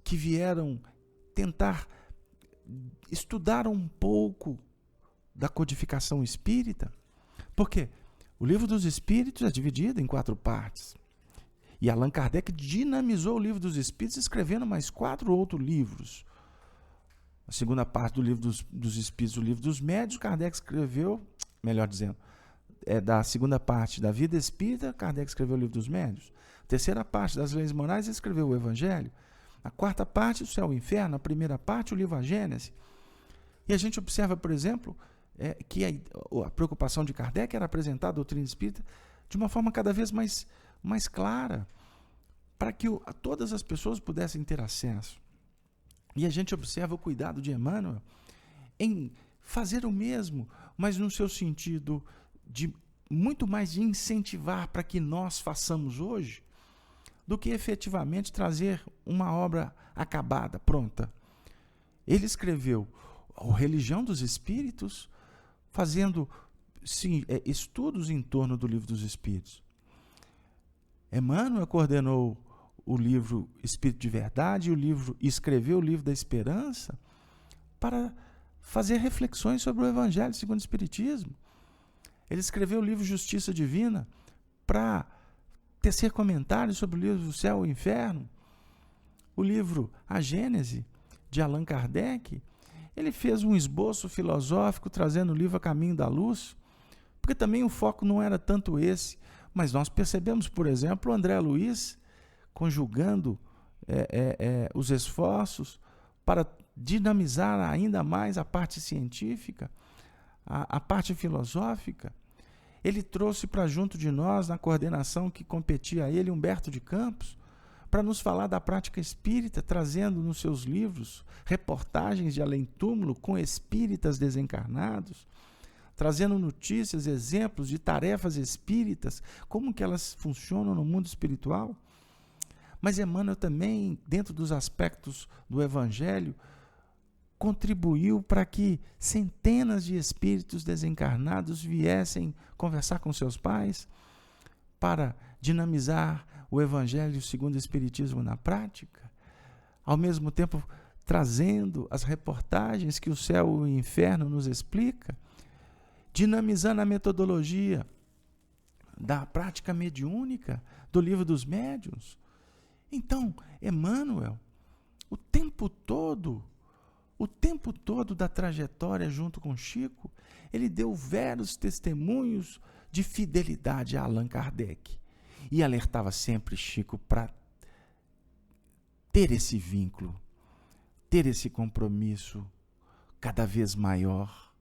que vieram tentar estudar um pouco da codificação espírita, porque o Livro dos Espíritos é dividido em 4 partes. E Allan Kardec dinamizou o Livro dos Espíritos escrevendo mais 4 outros livros. A segunda parte do Livro dos Espíritos, o Livro dos Médiuns, Kardec escreveu, melhor dizendo, da segunda parte da Vida Espírita, Kardec escreveu o Livro dos Médiuns. A terceira parte das Leis Morais, ele escreveu o Evangelho. A quarta parte, o Céu e o Inferno. A primeira parte, o livro A Gênese. E a gente observa, por exemplo, que a preocupação de Kardec era apresentar a doutrina espírita de uma forma cada vez mais clara, para que todas as pessoas pudessem ter acesso. E a gente observa o cuidado de Emmanuel em fazer o mesmo, mas no seu sentido de muito mais de incentivar para que nós façamos hoje, do que efetivamente trazer uma obra acabada, pronta. Ele escreveu a Religião dos Espíritos, fazendo estudos em torno do Livro dos Espíritos. Emmanuel coordenou o livro Espírito de Verdade e escreveu o Livro da Esperança para fazer reflexões sobre o Evangelho segundo o Espiritismo. Ele escreveu o livro Justiça Divina para tecer comentários sobre o livro do Céu e o Inferno. O livro A Gênese, de Allan Kardec, ele fez um esboço filosófico trazendo o livro A Caminho da Luz, porque também o foco não era tanto esse, mas nós percebemos, por exemplo, o André Luiz conjugando os esforços para dinamizar ainda mais a parte científica, a parte filosófica. Ele trouxe para junto de nós, na coordenação que competia a ele, Humberto de Campos, para nos falar da prática espírita, trazendo nos seus livros reportagens de além-túmulo com espíritas desencarnados, trazendo notícias, exemplos de tarefas espíritas, como que elas funcionam no mundo espiritual. Mas Emmanuel também, dentro dos aspectos do Evangelho, contribuiu para que centenas de espíritos desencarnados viessem conversar com seus pais para dinamizar o Evangelho segundo o Espiritismo na prática, ao mesmo tempo trazendo as reportagens que o Céu e o Inferno nos explica, dinamizando a metodologia da prática mediúnica do Livro dos Médiuns. Então, Emmanuel, o tempo todo, o tempo todo da trajetória junto com Chico, ele deu vários testemunhos de fidelidade a Allan Kardec e alertava sempre Chico para ter esse vínculo, ter esse compromisso cada vez maior,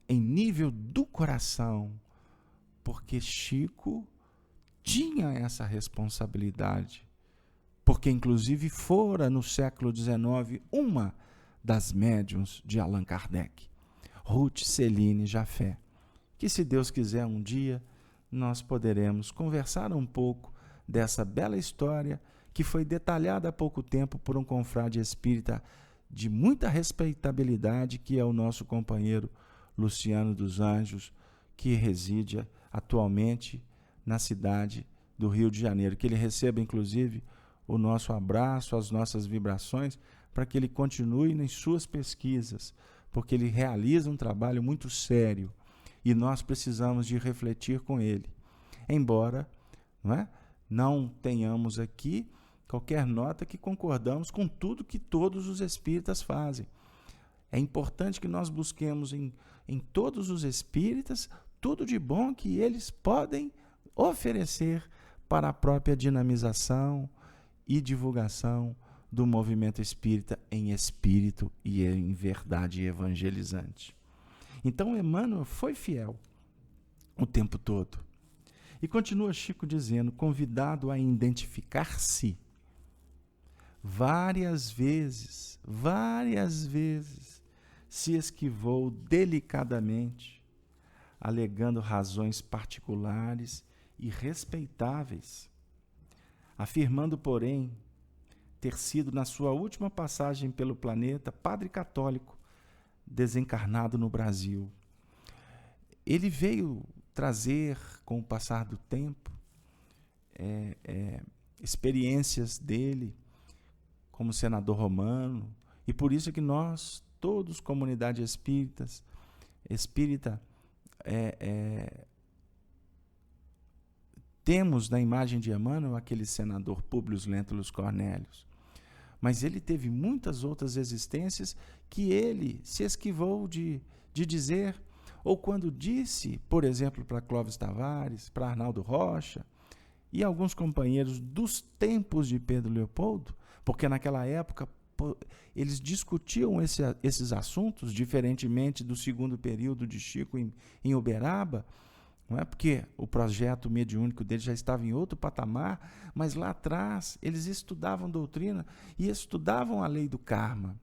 em nível do coração, porque Chico tinha essa responsabilidade, porque inclusive fora no século XIX uma das médiuns de Allan Kardec, Ruth Céline Jaffé, que se Deus quiser um dia nós poderemos conversar um pouco dessa bela história que foi detalhada há pouco tempo por um confrade espírita de muita respeitabilidade, que é o nosso companheiro Luciano dos Anjos, que reside atualmente na cidade do Rio de Janeiro. Que ele receba, inclusive, o nosso abraço, as nossas vibrações, para que ele continue nas suas pesquisas, porque ele realiza um trabalho muito sério e nós precisamos de refletir com ele. Embora não tenhamos aqui qualquer nota que concordamos com tudo que todos os espíritas fazem. É importante que nós busquemos em todos os espíritas tudo de bom que eles podem oferecer para a própria dinamização e divulgação do movimento espírita em espírito e em verdade evangelizante. Então Emmanuel foi fiel o tempo todo. E continua Chico dizendo, convidado a identificar-se, várias vezes, se esquivou delicadamente, alegando razões particulares e respeitáveis, afirmando, porém, ter sido, na sua última passagem pelo planeta, padre católico, desencarnado no Brasil. Ele veio trazer, com o passar do tempo, experiências dele como senador romano, e por isso que nós, todos, comunidade espírita, temos na imagem de Emmanuel aquele senador Públio Lentulus Cornélios. Mas ele teve muitas outras existências que ele se esquivou de dizer, ou quando disse, por exemplo, para Clóvis Tavares, para Arnaldo Rocha e alguns companheiros dos tempos de Pedro Leopoldo, porque naquela época eles discutiam esses assuntos, diferentemente do segundo período de Chico em Uberaba, não é? Porque o projeto mediúnico dele já estava em outro patamar, mas lá atrás eles estudavam doutrina e estudavam a lei do karma,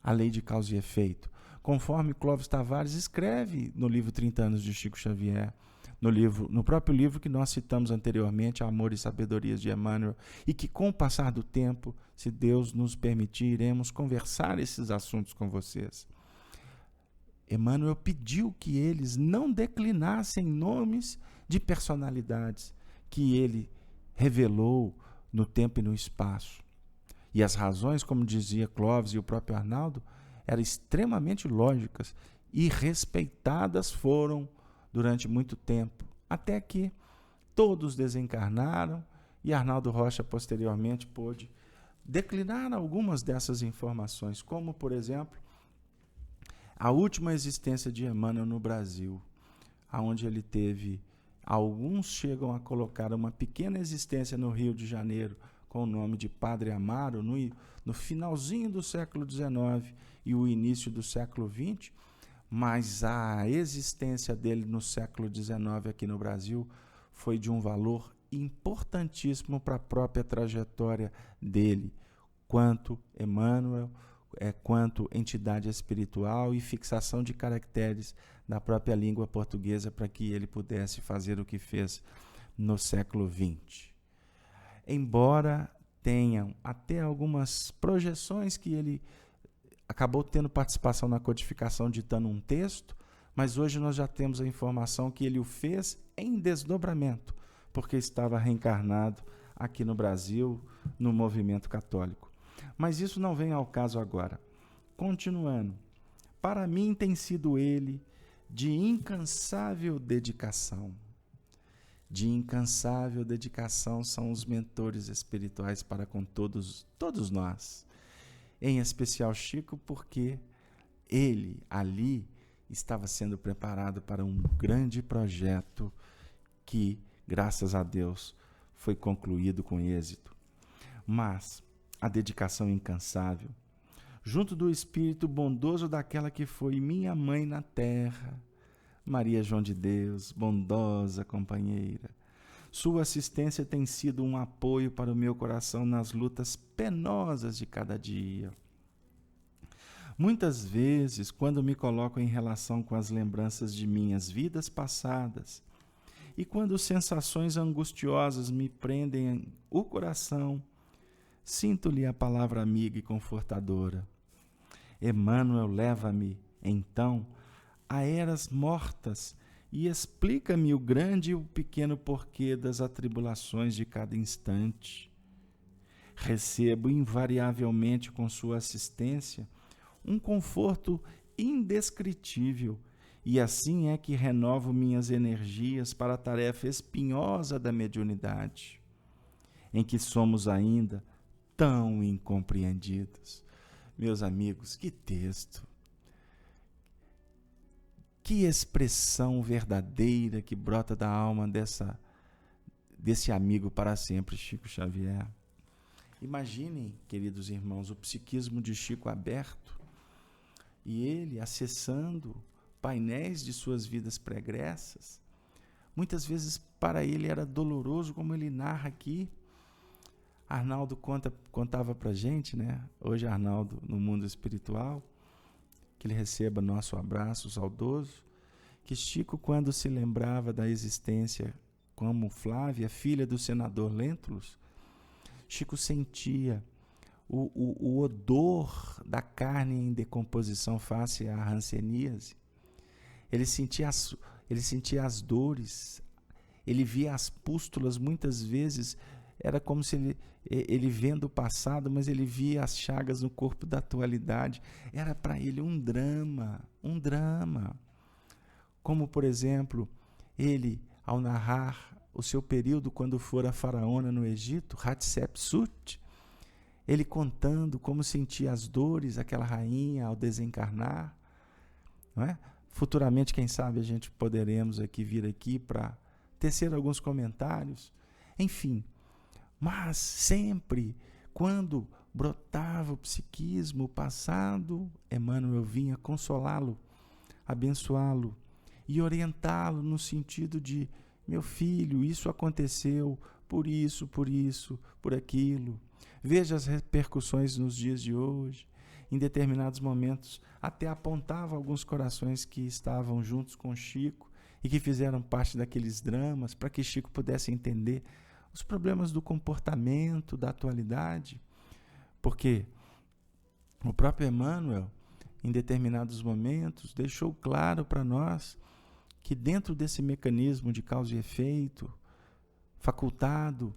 a lei de causa e efeito, conforme Clóvis Tavares escreve no livro 30 anos de Chico Xavier, no próprio livro que nós citamos anteriormente, Amor e Sabedorias de Emmanuel, e que com o passar do tempo, se Deus nos permitir, iremos conversar esses assuntos com vocês. Emmanuel pediu que eles não declinassem nomes de personalidades que ele revelou no tempo e no espaço. E as razões, como dizia Clóvis e o próprio Arnaldo, eram extremamente lógicas e respeitadas foram durante muito tempo, até que todos desencarnaram e Arnaldo Rocha posteriormente pôde declinar algumas dessas informações, como, por exemplo, a última existência de Emmanuel no Brasil, onde ele teve, alguns chegam a colocar uma pequena existência no Rio de Janeiro, com o nome de Padre Amaro, no finalzinho do século XIX e o início do século XX, mas a existência dele no século XIX aqui no Brasil foi de um valor importantíssimo para a própria trajetória dele, quanto Emmanuel, quanto entidade espiritual e fixação de caracteres da própria língua portuguesa para que ele pudesse fazer o que fez no século XX. Embora tenham até algumas projeções que ele acabou tendo participação na codificação ditando um texto, mas hoje nós já temos a informação que ele o fez em desdobramento, porque estava reencarnado aqui no Brasil, no movimento católico. Mas isso não vem ao caso agora. Continuando, para mim tem sido ele de incansável dedicação. De incansável dedicação são os mentores espirituais para com todos nós. em especial Chico, porque ele ali estava sendo preparado para um grande projeto que, graças a Deus, foi concluído com êxito. Mas a dedicação incansável, junto do espírito bondoso daquela que foi minha mãe na terra, Maria João de Deus, bondosa companheira, sua assistência tem sido um apoio para o meu coração nas lutas penosas de cada dia. Muitas vezes, quando me coloco em relação com as lembranças de minhas vidas passadas, e quando sensações angustiosas me prendem o coração, sinto-lhe a palavra amiga e confortadora. Emmanuel leva-me, então, a eras mortas e explica-me o grande e o pequeno porquê das atribulações de cada instante. Recebo invariavelmente com sua assistência um conforto indescritível, e assim é que renovo minhas energias para a tarefa espinhosa da mediunidade, em que somos ainda tão incompreendidos. Meus amigos, que texto! Que expressão verdadeira que brota da alma desse amigo para sempre, Chico Xavier. Imaginem, queridos irmãos, o psiquismo de Chico aberto, e ele acessando painéis de suas vidas pregressas. Muitas vezes para ele era doloroso, como ele narra aqui. Arnaldo contava para a gente, né? Hoje Arnaldo no mundo espiritual, que ele receba nosso abraço saudoso, que Chico, quando se lembrava da existência como Flávia, filha do senador Lentulus, Chico sentia o odor da carne em decomposição face à hanseníase. Ele sentia as dores, ele via as pústulas, muitas vezes era como se ele vendo o passado, mas ele via as chagas no corpo da atualidade. Era para ele um drama. Como, por exemplo, ele, ao narrar o seu período quando fora faraona no Egito, Hatshepsut, ele contando como sentia as dores aquela rainha ao desencarnar, não é? Futuramente, quem sabe, a gente poderemos vir aqui para tecer alguns comentários. Enfim, mas sempre, quando brotava o psiquismo, o passado, Emmanuel vinha consolá-lo, abençoá-lo e orientá-lo no sentido de: meu filho, isso aconteceu por isso, por aquilo. Veja as repercussões nos dias de hoje. Em determinados momentos, até apontava alguns corações que estavam juntos com Chico e que fizeram parte daqueles dramas, para que Chico pudesse entender os problemas do comportamento, da atualidade. Porque o próprio Emmanuel, em determinados momentos, deixou claro para nós que dentro desse mecanismo de causa e efeito, facultado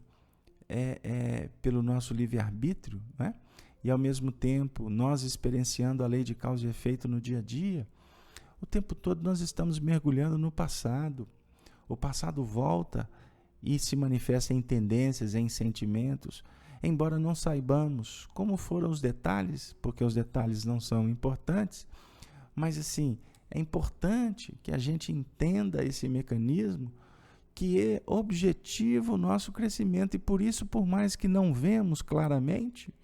pelo nosso livre-arbítrio, né? E ao mesmo tempo nós experienciando a lei de causa e efeito no dia a dia, o tempo todo nós estamos mergulhando no passado. O passado volta e se manifesta em tendências, em sentimentos, embora não saibamos como foram os detalhes, porque os detalhes não são importantes, mas assim, é importante que a gente entenda esse mecanismo que é objetivo o nosso crescimento, e por isso, por mais que não vemos claramente,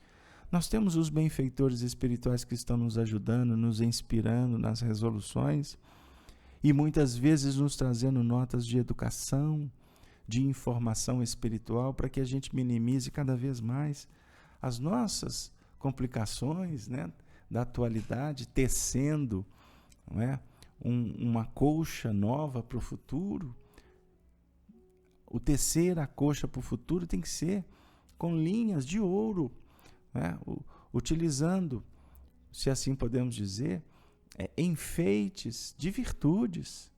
nós temos os benfeitores espirituais que estão nos ajudando, nos inspirando nas resoluções, e muitas vezes nos trazendo notas de educação, de informação espiritual, para que a gente minimize cada vez mais as nossas complicações, né, da atualidade, tecendo, não é, uma colcha nova para o futuro. O tecer a colcha para o futuro tem que ser com linhas de ouro, né? Utilizando, se assim podemos dizer, enfeites de virtudes,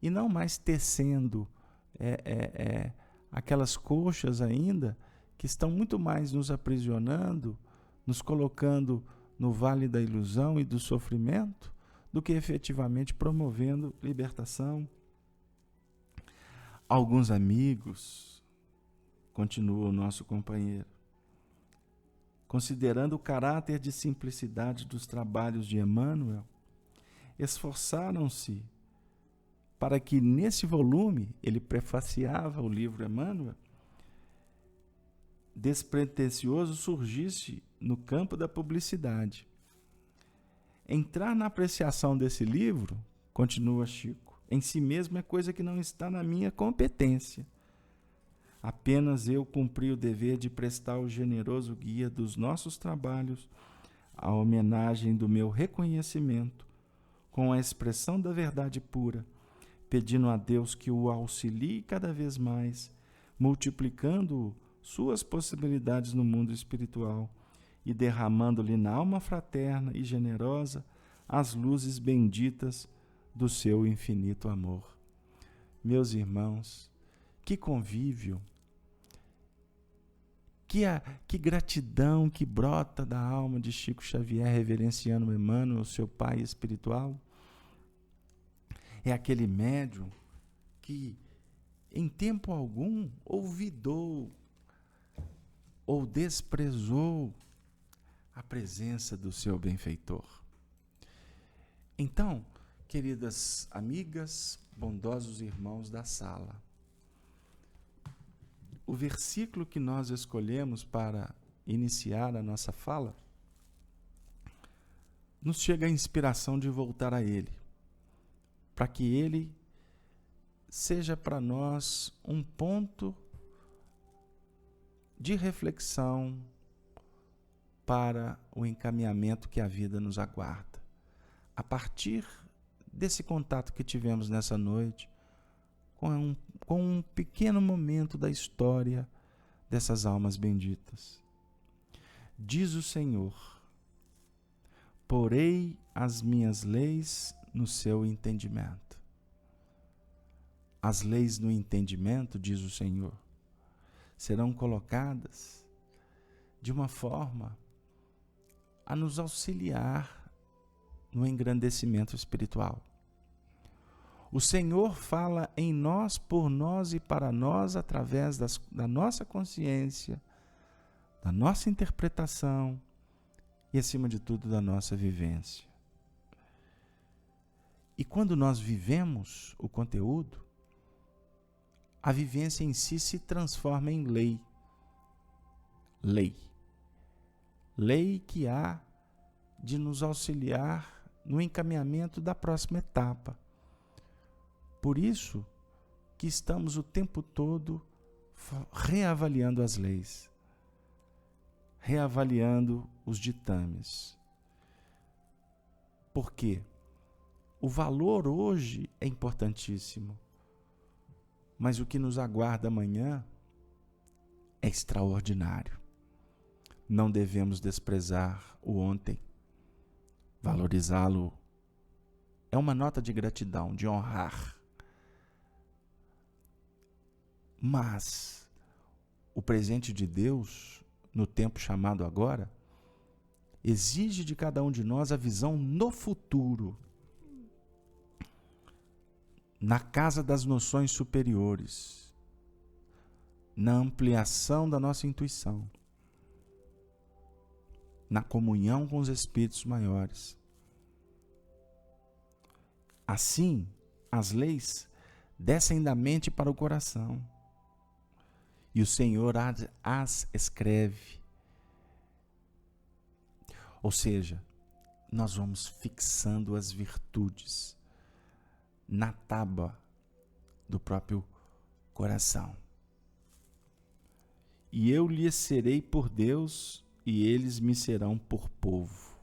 e não mais tecendo aquelas colchas ainda que estão muito mais nos aprisionando, nos colocando no vale da ilusão e do sofrimento, do que efetivamente promovendo libertação. Alguns amigos, continua o nosso companheiro, considerando o caráter de simplicidade dos trabalhos de Emmanuel, esforçaram-se para que nesse volume, ele prefaciava o livro Emmanuel, despretensioso surgisse no campo da publicidade. Entrar na apreciação desse livro, continua Chico, em si mesmo é coisa que não está na minha competência. Apenas eu cumpri o dever de prestar o generoso guia dos nossos trabalhos, a homenagem do meu reconhecimento, com a expressão da verdade pura, pedindo a Deus que o auxilie cada vez mais, multiplicando suas possibilidades no mundo espiritual e derramando-lhe na alma fraterna e generosa as luzes benditas do seu infinito amor. Meus irmãos, que convívio, que gratidão que brota da alma de Chico Xavier reverenciando Emmanuel, seu pai espiritual. É aquele médium que em tempo algum olvidou ou desprezou a presença do seu benfeitor. Então, queridas amigas, bondosos irmãos da sala, o versículo que nós escolhemos para iniciar a nossa fala nos chega a inspiração de voltar a ele, para que ele seja para nós um ponto de reflexão para o encaminhamento que a vida nos aguarda. A partir desse contato que tivemos nessa noite, com um pequeno momento da história dessas almas benditas. Diz o Senhor: porei as minhas leis no seu entendimento. As leis no entendimento, diz o Senhor, serão colocadas de uma forma a nos auxiliar no engrandecimento espiritual. O Senhor fala em nós, por nós e para nós, através da nossa consciência, da nossa interpretação e, acima de tudo, da nossa vivência. E quando nós vivemos o conteúdo, a vivência em si se transforma em lei. Lei. Lei que há de nos auxiliar no encaminhamento da próxima etapa. Por isso que estamos o tempo todo reavaliando as leis, reavaliando os ditames. Por quê? O valor hoje é importantíssimo, mas o que nos aguarda amanhã é extraordinário. Não devemos desprezar o ontem. Valorizá-lo é uma nota de gratidão, de honrar. Mas o presente de Deus, no tempo chamado agora, exige de cada um de nós a visão no futuro, na casa das noções superiores, na ampliação da nossa intuição, na comunhão com os espíritos maiores. Assim, as leis descem da mente para o coração, e o Senhor as escreve. Ou seja, nós vamos fixando as virtudes na tábua do próprio coração. E eu lhes serei por Deus, e eles me serão por povo.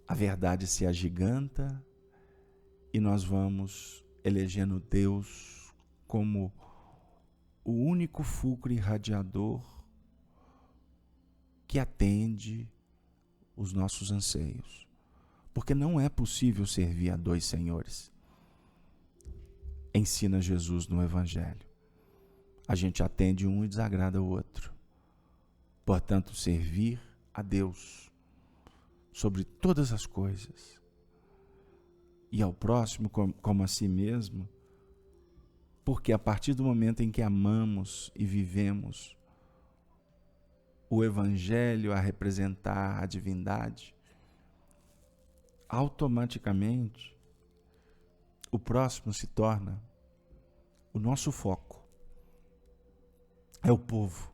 A verdade se agiganta, e nós vamos elegendo Deus como o único fulcro irradiador que atende os nossos anseios. Porque não é possível servir a dois senhores. Ensina Jesus no Evangelho. A gente atende um e desagrada o outro. Portanto, servir a Deus sobre todas as coisas e ao próximo como a si mesmo, porque a partir do momento em que amamos e vivemos o Evangelho a representar a divindade, automaticamente o próximo se torna o nosso foco. É o povo.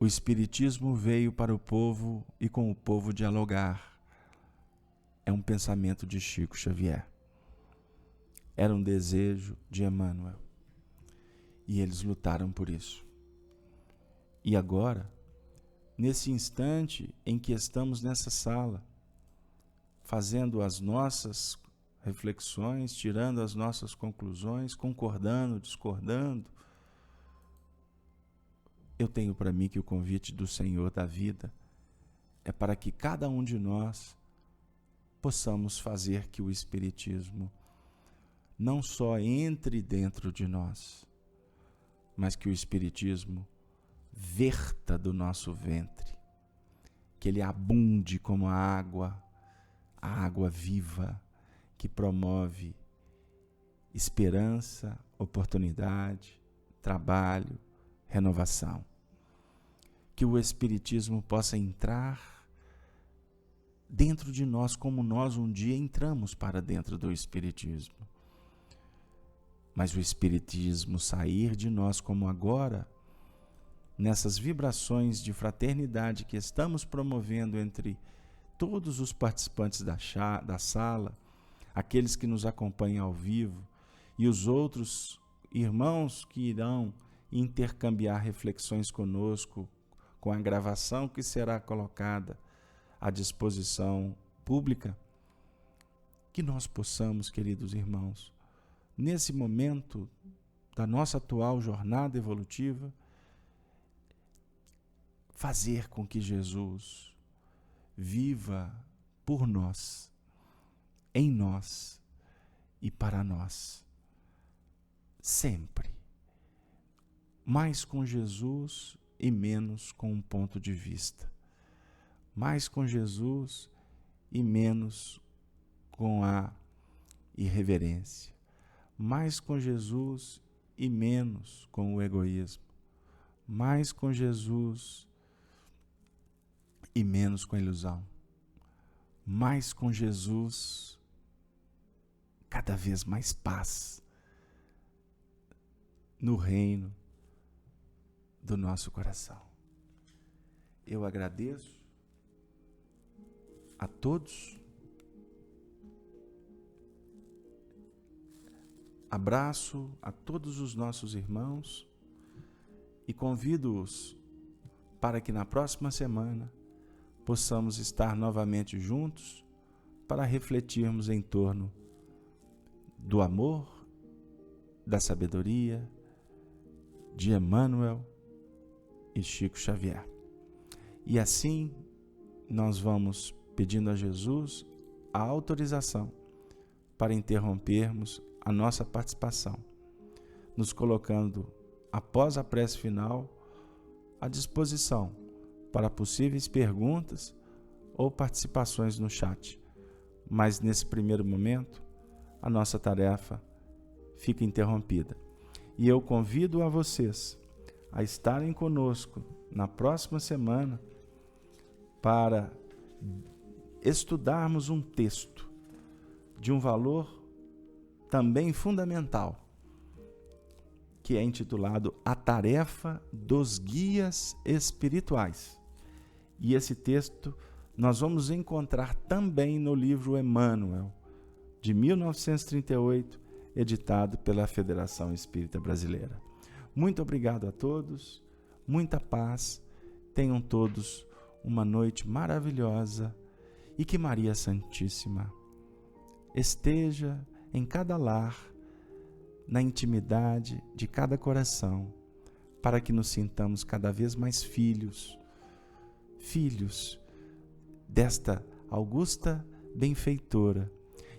O Espiritismo veio para o povo e com o povo dialogar. É um pensamento de Chico Xavier. Era um desejo de Emmanuel. E eles lutaram por isso. E agora, nesse instante em que estamos nessa sala, fazendo as nossas reflexões, tirando as nossas conclusões, concordando, discordando, eu tenho para mim que o convite do Senhor da vida é para que cada um de nós possamos fazer que o Espiritismo não só entre dentro de nós, mas que o Espiritismo verta do nosso ventre, que ele abunde como a água viva que promove esperança, oportunidade, trabalho, renovação. Que o Espiritismo possa entrar dentro de nós como nós um dia entramos para dentro do Espiritismo. Mas o Espiritismo sair de nós como agora, nessas vibrações de fraternidade que estamos promovendo entre todos os participantes da sala, aqueles que nos acompanham ao vivo e os outros irmãos que irão intercambiar reflexões conosco com a gravação que será colocada à disposição pública, que nós possamos, queridos irmãos, nesse momento da nossa atual jornada evolutiva, fazer com que Jesus viva por nós, em nós e para nós, sempre. Mais com Jesus e menos com um ponto de vista. Mais com Jesus e menos com a irreverência. Mais com Jesus e menos com o egoísmo. Mais com Jesus e menos com a ilusão. Mais com Jesus, cada vez mais paz no reino do nosso coração. Eu agradeço a todos, abraço a todos os nossos irmãos e convido-os para que na próxima semana possamos estar novamente juntos para refletirmos em torno do amor, da sabedoria, de Emmanuel e Chico Xavier. E assim nós vamos pedindo a Jesus a autorização para interrompermos a nossa participação, nos colocando, após a prece final, à disposição para possíveis perguntas ou participações no chat. Mas nesse primeiro momento, a nossa tarefa fica interrompida. E eu convido a vocês a estarem conosco na próxima semana para estudarmos um texto de um valor também fundamental, que é intitulado A Tarefa dos Guias Espirituais. E esse texto nós vamos encontrar também no livro Emmanuel, de 1938, editado pela Federação Espírita Brasileira. Muito obrigado a todos, muita paz, tenham todos uma noite maravilhosa e que Maria Santíssima esteja em cada lar, na intimidade de cada coração, para que nos sintamos cada vez mais filhos desta augusta benfeitora,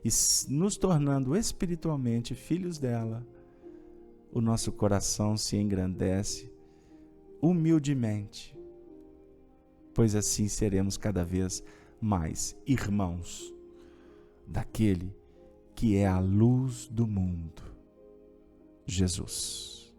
e nos tornando espiritualmente filhos dela, o nosso coração se engrandece humildemente, pois assim seremos cada vez mais irmãos daquele que é a luz do mundo, Jesus.